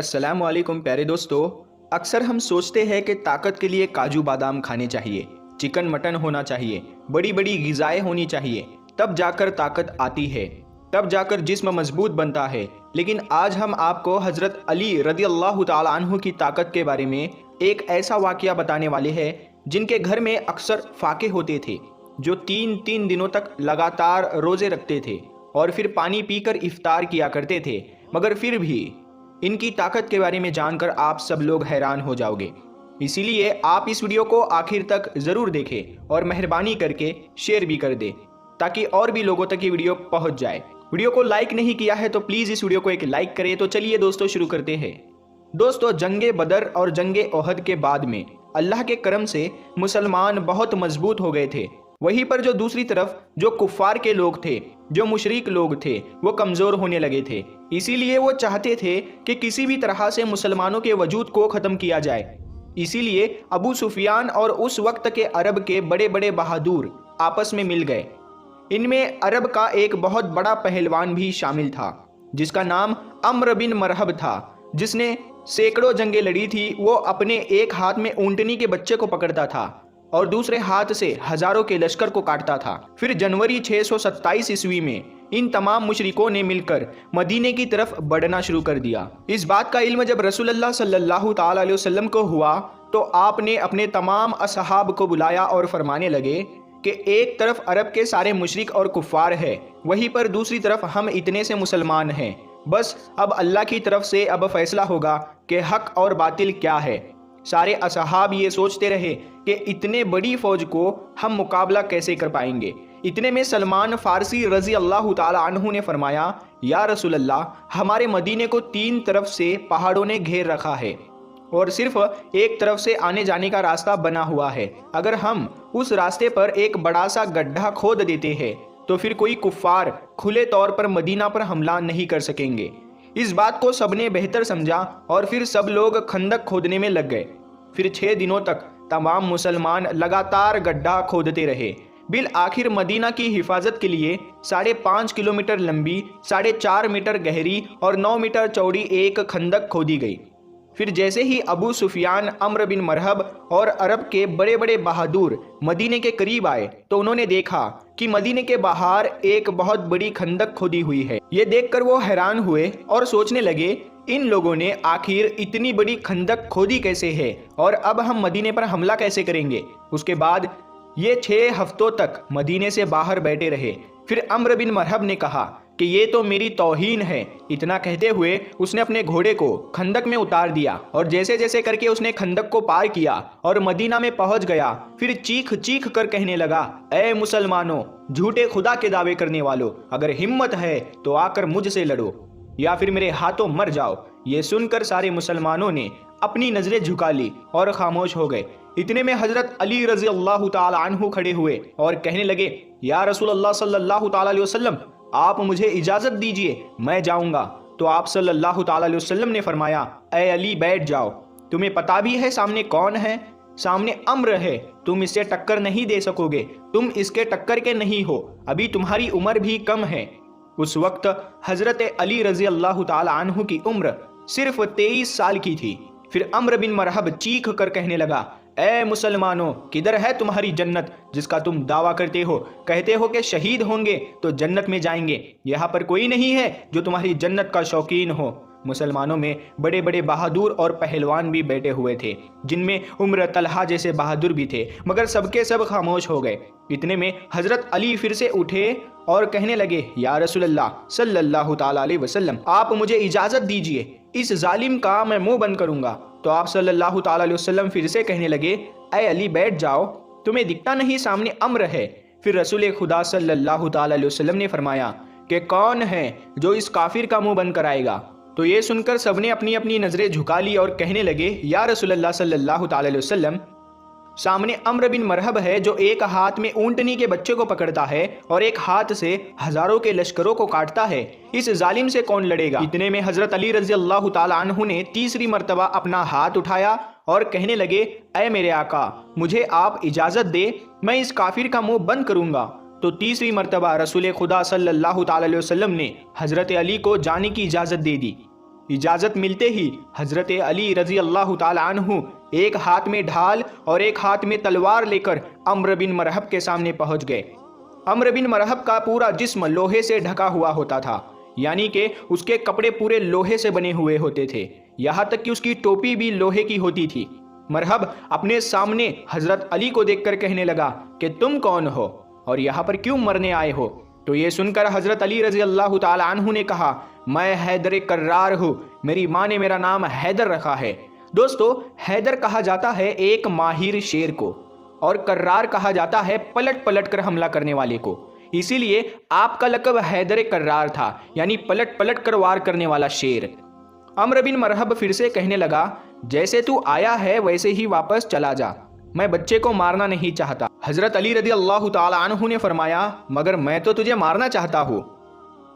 अस्सलाम वालेकुम प्यारे दोस्तों। अक्सर हम सोचते हैं कि ताकत के लिए काजू बादाम खाने चाहिए, चिकन मटन होना चाहिए, बड़ी बड़ी ग़िज़ाएँ होनी चाहिए, तब जाकर ताकत आती है, तब जाकर जिस्म मजबूत बनता है। लेकिन आज हम आपको हज़रत अली रज़ी अल्लाह ताला अन्हु की ताकत के बारे में एक ऐसा वाक़या बताने वाले हैं जिनके घर में अक्सर फाके होते थे, जो 3-3 दिनों तक लगातार रोज़े रखते थे और फिर पानी पीकर इफ्तार किया करते थे। मगर फिर भी इनकी ताकत के बारे में जानकर आप सब लोग हैरान हो जाओगे। इसीलिए आप इस वीडियो को आखिर तक ज़रूर देखें और मेहरबानी करके शेयर भी कर दें ताकि और भी लोगों तक ये वीडियो पहुंच जाए। वीडियो को लाइक नहीं किया है तो प्लीज़ इस वीडियो को एक लाइक करें। तो चलिए दोस्तों शुरू करते हैं। दोस्तों, जंगे बदर और जंगे ओहद के बाद में अल्लाह के करम से मुसलमान बहुत मजबूत हो गए थे। वहीं पर जो दूसरी तरफ जो कुफ़ार के लोग थे, जो मुशरिक लोग थे, वो कमज़ोर होने लगे थे। इसीलिए वो चाहते थे कि किसी भी तरह से मुसलमानों के वजूद को ख़त्म किया जाए। इसीलिए अबू सुफियान और उस वक्त के अरब के बड़े बड़े बहादुर आपस में मिल गए। इनमें अरब का एक बहुत बड़ा पहलवान भी शामिल था जिसका नाम अम्र बिन मरहब था, जिसने सैकड़ों जंगें लड़ी थी। वो अपने एक हाथ में ऊँटनी के बच्चे को पकड़ता था और दूसरे हाथ से हजारों के लश्कर को काटता था। फिर जनवरी 627 ईस्वी में इन तमाम मुशरिकों ने मिलकर मदीने की तरफ बढ़ना शुरू कर दिया। इस बात का इल्म जब रसूलुल्लाह सल्लल्लाहु ताला अलैहि वसल्लम को हुआ तो आपने अपने तमाम असहाब को बुलाया और फरमाने लगे कि एक तरफ अरब के सारे मुशरिक और कुफ़ार है, वहीं पर दूसरी तरफ हम इतने से मुसलमान हैं। बस अब अल्लाह की तरफ से अब फैसला होगा कि हक और बातिल क्या है। सारे असहाब ये सोचते रहे कि इतने बड़ी फौज को हम मुकाबला कैसे कर पाएंगे। इतने में सलमान फारसी रज़ी अल्लाह ताला अन्हु ने फरमाया, या रसूल अल्लाह, हमारे मदीने को 3 तरफ से पहाड़ों ने घेर रखा है और सिर्फ एक तरफ से आने जाने का रास्ता बना हुआ है। अगर हम उस रास्ते पर एक बड़ा सा गड्ढा खोद देते हैं तो फिर कोई कुफ़ार खुले तौर पर मदीना पर हमला नहीं कर सकेंगे। इस बात को सबने बेहतर समझा और फिर सब लोग खंदक खोदने में लग गए। फिर 6 दिनों तक तमाम मुसलमान लगातार गड्ढा खोदते रहे। बिल आखिर मदीना की हिफाजत के लिए 5.5 किलोमीटर लंबी, 4.5 मीटर गहरी और 9 मीटर चौड़ी एक खंदक खोदी गई। फिर जैसे ही अबू सुफियान, अम्र बिन मरहब और अरब के बड़े बड़े बहादुर मदीने के करीब आए तो उन्होंने देखा कि मदीने के बाहर एक बहुत बड़ी खंदक खोदी हुई है। ये देखकर वो हैरान हुए और सोचने लगे, इन लोगों ने आखिर इतनी बड़ी खंदक खोदी कैसे है और अब हम मदीने पर हमला कैसे करेंगे। उसके बाद ये 6 हफ्तों तक मदीने से बाहर बैठे रहे। फिर अम्र बिन मरहब ने कहा कि ये तो मेरी तौहीन है। इतना कहते हुए उसने अपने घोड़े को खंदक में उतार दिया और जैसे जैसे करके उसने खंदक को पार किया और मदीना में पहुंच गया। फिर चीख चीख कर कहने लगा, ऐ मुसलमानों, झूठे खुदा के दावे करने वालों, अगर हिम्मत है तो आकर मुझसे लड़ो या फिर मेरे हाथों मर जाओ। ये सुनकर सारे मुसलमानों ने अपनी नजरें झुका ली और खामोश हो गए। इतने में हजरत अली रज़ी अल्लाह ताला अन्हु खड़े हुए और कहने लगे, या रसूल अल्लाह सल्लल्लाहु ताला अलैहि वसल्लम, आप मुझे इजाज़त दीजिए, मैं जाऊंगा। तो आप सल्लल्लाहु ताला अलैहि वसल्लम ने फरमाया, ऐ अली, बैठ जाओ। तुम्हें पता भी है सामने कौन है? सामने अम्र है। तुम इससे टक्कर नहीं दे सकोगे, तुम इसके टक्कर के नहीं हो, अभी तुम्हारी उम्र भी कम है। उस वक्त हजरत अली रज़ी अल्लाह ताला अन्हु की उम्र सिर्फ 23 साल की थी। फिर अम्र बिन मरहब चीख कर कहने लगा, ऐ मुसलमानों, किधर है तुम्हारी जन्नत जिसका तुम दावा करते हो? कहते हो कि शहीद होंगे तो जन्नत में जाएंगे। यहाँ पर कोई नहीं है जो तुम्हारी जन्नत का शौकीन हो। मुसलमानों में बड़े बड़े बहादुर और पहलवान भी बैठे हुए थे, जिनमें उम्र तलहा जैसे बहादुर भी थे, मगर सबके सब खामोश हो गए। इतने में हजरत अली फिर से उठे और कहने लगे, या रसूलल्लाह सल्लल्लाहु ताला अलैहि वसल्लम, आप मुझे इजाज़त दीजिए, इस जालिम का मैं मुंह बंद करूंगा। तो आप सल्लल्लाहु ताला अलैहि वसल्लम फिर से कहने लगे, ऐ अली, बैठ जाओ, तुम्हें दिखता नहीं सामने अम्र है? फिर रसूल खुदा सल्लल्लाहु ताला अलैहि वसल्लम ने फरमाया कि कौन है जो इस काफिर का मुंह बंद कराएगा? तो ये सुनकर सबने अपनी अपनी नज़रें झुका ली और कहने लगे, या रसूलल्लाह सल्लल्लाहु ताला अलैहि वसल्लम, सामने अम्र बिन मरहब है जो एक हाथ में ऊँटनी के बच्चे को पकड़ता है और एक हाथ से हजारों के लश्करों को काटता है। इस जालिम से कौन लड़ेगा? इतने में हजरत अली रज़ी अल्लाह ताला अन्हु ने तीसरी मर्तबा अपना हाथ उठाया और कहने लगे, ऐ मेरे आका, मुझे आप इजाज़त दे, मैं इस काफिर का मुंह बंद करूंगा। तो तीसरी मर्तबा रसूल खुदा सल्लल्लाहु ताला अलैहि वसल्लम ने हज़रत अली को जाने की इजाज़त दे दी। इजाजत मिलते ही हजरत अली रजी अल्लाह ताला अन्हु एक हाथ में ढाल और एक हाथ में तलवार लेकर अम्र बिन मरहब के सामने पहुंच गए। अम्र बिन मरहब का पूरा जिस्म लोहे से ढका हुआ होता था, यानी कि उसके कपड़े पूरे लोहे से बने हुए होते थे, यहाँ तक कि उसकी टोपी भी लोहे की होती थी। मरहब अपने सामने हजरत अली को देखकर कहने लगा कि तुम कौन हो और यहाँ पर क्यों मरने आए हो? तो ये सुनकर हजरत अली रजी अल्लाह ताला अन्हु ने कहा, मैं हैदर कर्रार हूँ, मेरी माँ ने मेरा नाम हैदर रखा है। दोस्तों, हैदर कहा जाता है एक माहिर शेर को, और कर्रार कहा जाता है पलट पलट कर हमला करने वाले को। इसीलिए आपका लक़ब हैदर कर्रार था, यानी पलट पलट कर वार करने वाला शेर। अम्र बिन मरहब फिर से कहने लगा, जैसे तू आया है वैसे ही वापस चला जा, मैं बच्चे को मारना नहीं चाहता। हजरत अली रज़ी अल्लाह ताला अन्हु ने फरमाया, मगर मैं तो तुझे मारना चाहता हूँ।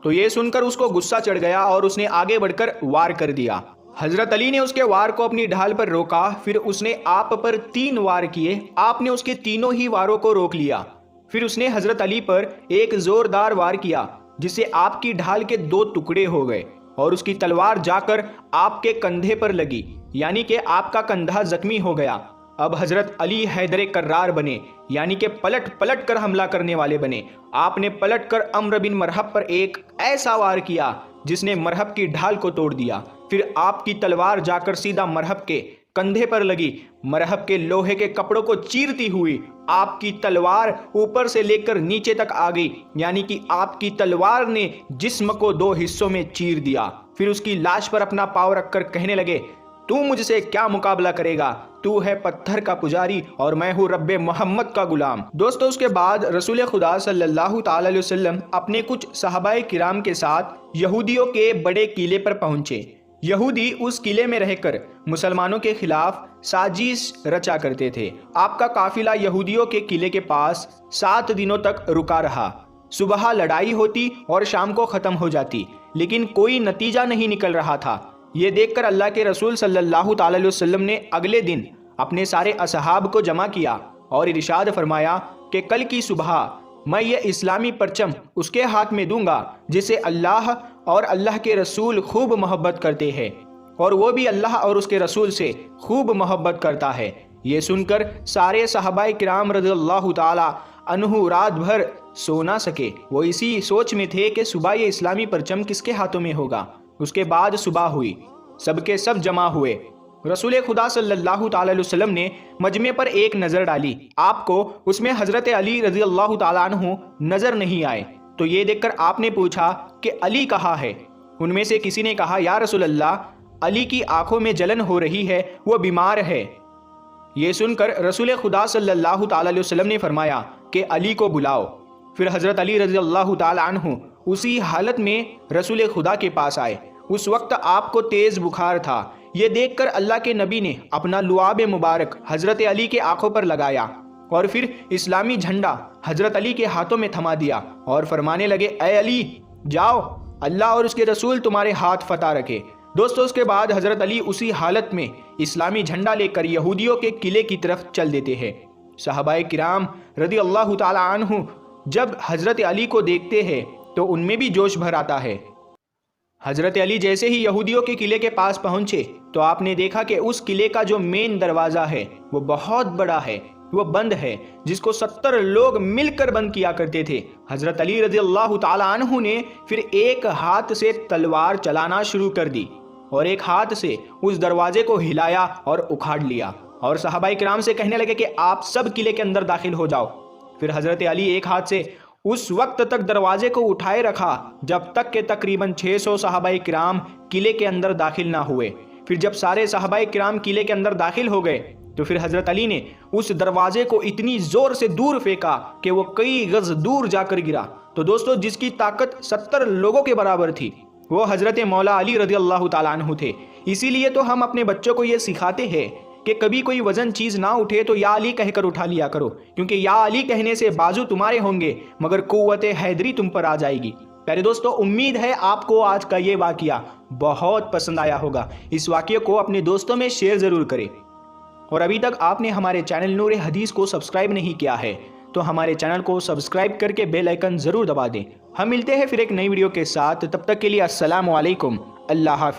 तो ये सुनकर उसको गुस्सा चढ़ गया और उसने आगे बढ़कर वार कर दिया। हजरत अली ने उसके वार को अपनी ढाल पर रोका, फिर उसने आप पर 3 वार किए। आपने उसके तीनों ही वारों को रोक लिया। फिर उसने हजरत अली पर एक जोरदार वार किया, जिससे आपकी ढाल के 2 टुकड़े हो गए और उसकी तलवार जाकर आपके कंधे पर लगी, यानी कि आपका कंधा जख्मी हो गया। अब हजरत अली हैदर कर्रार बने, यानी कि पलट पलट कर हमला करने वाले बने। आपने पलट कर अम्र बिन मरहब पर एक ऐसा वार किया जिसने मरहब की ढाल को तोड़ दिया। फिर आपकी तलवार जाकर सीधा मरहब के कंधे पर लगी। मरहब के लोहे के कपड़ों को चीरती हुई आपकी तलवार ऊपर से लेकर नीचे तक आ गई, यानी कि आपकी तलवार ने जिस्म को 2 हिस्सों में चीर दिया। फिर उसकी लाश पर अपना पाँव रखकर कहने लगे, तू मुझसे क्या मुकाबला करेगा? तू है पत्थर का पुजारी और मैं हूँ रब्बे मोहम्मद का गुलाम। दोस्तों, उसके बाद रसूल खुदा सल्लल्लाहु ताला अलैहि वसल्लम अपने कुछ सहाबाए किराम के साथ यहूदियों के बड़े किले पर पहुंचे। यहूदी उस किले में रहकर मुसलमानों के खिलाफ साजिश रचा करते थे। आपका काफिला यहूदियों के किले के पास 7 दिनों तक रुका रहा। सुबह लड़ाई होती और शाम को ख़त्म हो जाती, लेकिन कोई नतीजा नहीं निकल रहा था। ये देखकर अल्लाह के रसूल सल्लल्लाहु ताला अलैहि वसल्लम ने अगले दिन अपने सारे असहाब को जमा किया और इरशाद फरमाया कि कल की सुबह मैं ये इस्लामी परचम उसके हाथ में दूंगा जिसे अल्लाह और अल्लाह के रसूल खूब मोहब्बत करते हैं, और वो भी अल्लाह और उसके रसूल से खूब मोहब्बत करता है। ये सुनकर सारे सहाबाए किराम रज़ियल्लाहु ताला अन्हु रात भर सो ना सके। वो इसी सोच में थे कि सुबह ये इस्लामी परचम किसके हाथों में होगा। उसके बाद सुबह हुई, सबके सब जमा हुए। रसूल खुदा सल्लल्लाहु ताला अलैहि वसल्लम ने मजमे पर एक नज़र डाली। आपको उसमें हज़रत अली रज़ी अल्लाह ताला अन्हु नज़र नहीं आए। तो ये देखकर आपने पूछा कि अली कहाँ है? उनमें से किसी ने कहा, या रसूल अल्लाह, अली की आंखों में जलन हो रही है, वो बीमार है। ये सुनकर रसूल खुदा सल्लल्लाहु ताला अलैहि वसल्लम ने फरमाया कि अली को बुलाओ। फिर हज़रत अली रज़ी अल्लाह ताला अन्हु उसी हालत में रसूल खुदा के पास आए। उस वक्त आपको तेज़ बुखार था। ये देखकर अल्लाह के नबी ने अपना लुआब मुबारक हज़रत अली के आंखों पर लगाया और फिर इस्लामी झंडा हज़रत अली के हाथों में थमा दिया और फरमाने लगे, ए अली, जाओ, अल्लाह और उसके रसूल तुम्हारे हाथ फतह रखे। दोस्तों, उसके बाद हज़रत अली उसी हालत में इस्लामी झंडा लेकर यहूदियों के किले की तरफ चल देते हैं। सहाबाए किराम रज़ी अल्लाह ताला अन्हु जब हज़रत अली को देखते हैं तो उनमें भी जोश भर आता है। हज़रत अली जैसे ही यहूदियों के किले के पास पहुंचे तो आपने देखा कि उस किले का जो मेन दरवाज़ा है वो बहुत बड़ा है, वो बंद है, जिसको 70 लोग मिलकर बंद किया करते थे। हज़रत अली रज़ी अल्लाह ताला अन्हु ने फिर एक हाथ से तलवार चलाना शुरू कर दी और एक हाथ से उस दरवाजे को हिलाया और उखाड़ लिया और सहाबाए किराम से कहने लगे कि आप सब किले के अंदर दाखिल हो जाओ। फिर हज़रत अली एक हाथ से उस वक्त तक दरवाजे को उठाए रखा जब तक के तकरीबन 600 सहाबाए किराम किले के अंदर दाखिल ना हुए। फिर जब सारे सहाबाए किराम किले के अंदर दाखिल हो गए तो फिर हज़रत अली ने उस दरवाजे को इतनी ज़ोर से दूर फेंका कि वो कई गज़ दूर जाकर गिरा। तो दोस्तों, जिसकी ताकत 70 लोगों के बराबर थी वो हज़रत मौला अली रज़ी अल्लाह ताला अन्हु थे। इसीलिए तो हम अपने बच्चों को ये सिखाते हैं कि कभी कोई वजन चीज़ ना उठे तो या अली कहकर उठा लिया करो, क्योंकि या अली कहने से बाजू तुम्हारे होंगे मगर कुव्वत हैदरी तुम पर आ जाएगी। प्यारे दोस्तों, उम्मीद है आपको आज का ये वाक़या बहुत पसंद आया होगा। इस वाक़ये को अपने दोस्तों में शेयर ज़रूर करें और अभी तक आपने हमारे चैनल नूर हदीस को सब्सक्राइब नहीं किया है तो हमारे चैनल को सब्सक्राइब करके बेल आइकन ज़रूर दबा दें। हम मिलते हैं फिर एक नई वीडियो के साथ, तब तक के लिए अस्सलामु अलैकुम, अल्लाह हाफ़िज़।